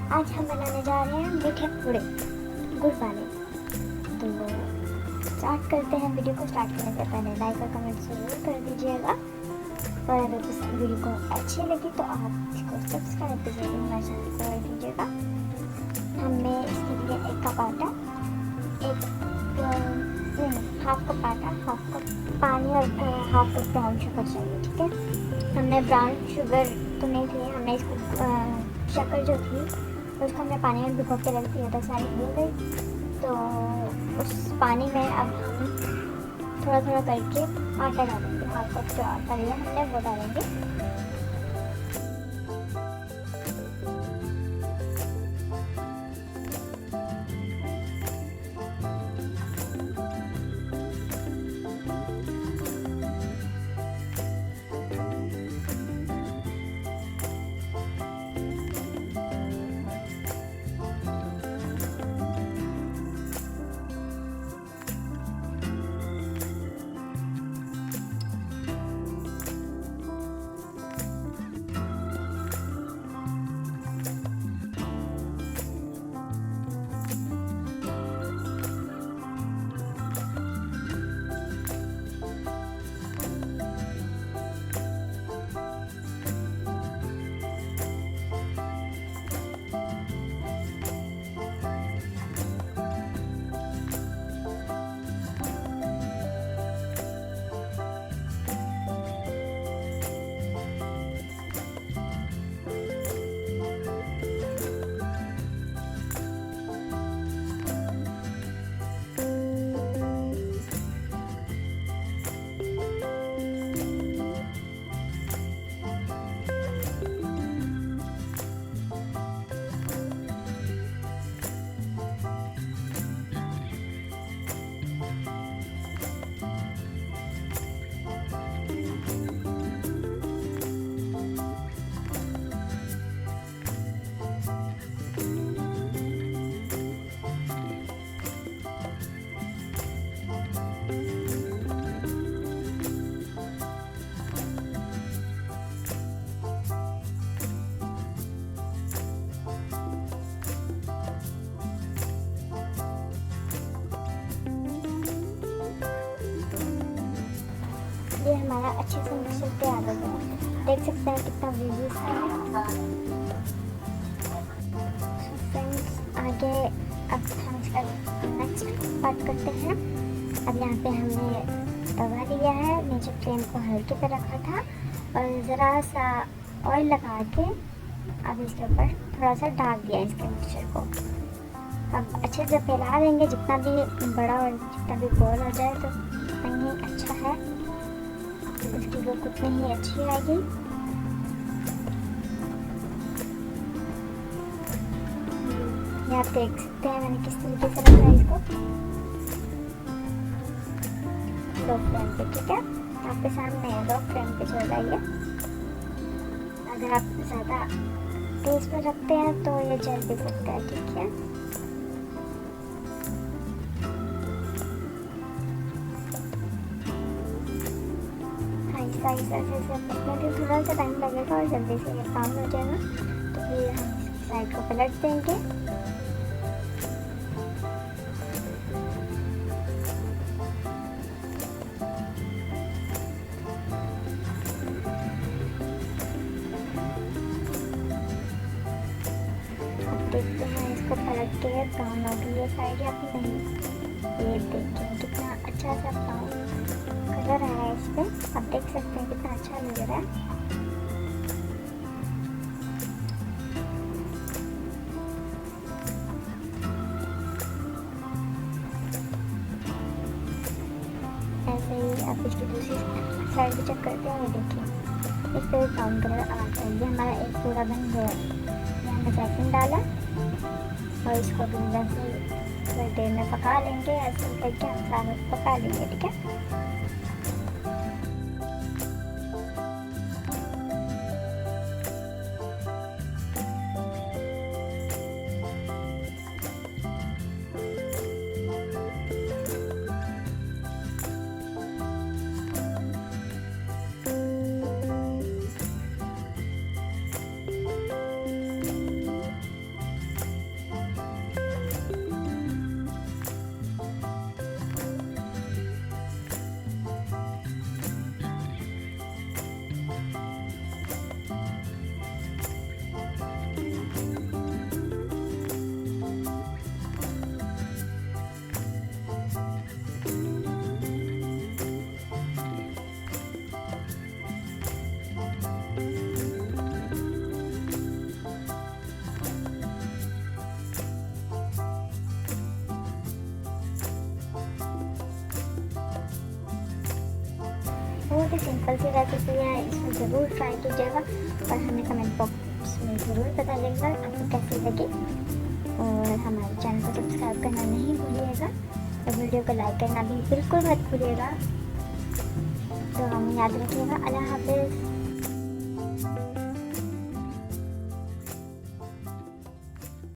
आज हम बनाने जा रहे हैं मीठे पूड़े गुड़ वाले। तो स्टार्ट करते हैं। वीडियो को स्टार्ट करने से पहले लाइक और कमेंट जरूर कर दीजिएगा, और अगर इस वीडियो को अच्छी लगी तो आप इसको सब्सक्राइब भी जरूर हमारे चैनल को कर दीजिएगा। हमने इसके लिए एक कप आटा, हाफ कप आटा, हाफ कप पानी और हाफ कप ब्राउन शुगर चाहिए। ठीक है, हमने ब्राउन शुगर तो नहीं लिए, हमने इसको शक्कर जो थी उसको हमने पानी में भिगो के रख दिया था, सारी भूल गई। तो उस पानी में अब हम थोड़ा थोड़ा करके आटा डालेंगे। हाफ कप जो आटा लिया हमने वो डालेंगे। ये हमारा अच्छे से मिक्सचर तैयार हो गया। देख सकते हैं कितना व्यूज है। फ्रेंड्स, आगे अब हम इसका नेक्स्ट पार्ट करते हैं। अब यहाँ पे हमने तवा लिया है, नीचे फ्लेम को हल्के पे रखा था और ज़रा सा ऑयल लगा के अब इसके ऊपर थोड़ा सा ढक दिया इसके मिक्सचर को। अब अच्छे से फैला देंगे, जितना भी बड़ा और जितना भी गोल हो जाए तो उतना ही अच्छा है, इसकी लुक उतनी ही अच्छी आएगी। ये आप देख सकते हैं मैंने किस तरीके से रखा है इसको, लो फ्लेम पे। ठीक है, आपके सामने लो फ्लेम पे चल रही है। अगर आप ज़्यादा तेज पे रखते हैं तो ये जल भी सकता है। ठीक है, थोड़ा सा टाइम लगेगा और जल्दी से ये काम हो जाएगा। तो फिर हम इस साइड को पलट देंगे। अब देखते हैं इसको पलट के ब्राउन हो गई ये साइड या फिर नहीं। ये देखिए कितना अच्छा सा ब्राउन कलर आया है इस पर। आप देख सकते हैं कितना अच्छा लग रहा है। ऐसे ही आप इसकी दूसरी साइड भी चेक करते हैं। देखिए इस पर ब्राउन कलर आ चाहिए। हमारा एक पूरा बन गया। हमने सेकंड डाला और इसको भी थोड़ी देर में पका लेंगे। ऐसे करके हम सारा पका लेंगे। ठीक है, बहुत ही सिंपल सी रेसिपी है, इसको ज़रूर ट्राई कीजिएगा और हमें कमेंट बॉक्स में ज़रूर बताइएगा आपको कैसी लगी। और हमारे चैनल को सब्सक्राइब करना नहीं भूलिएगा और वीडियो को लाइक करना भी बिल्कुल मत भूलिएगा। तो हम याद रखिएगा। अल्लाह हाफ़िज़।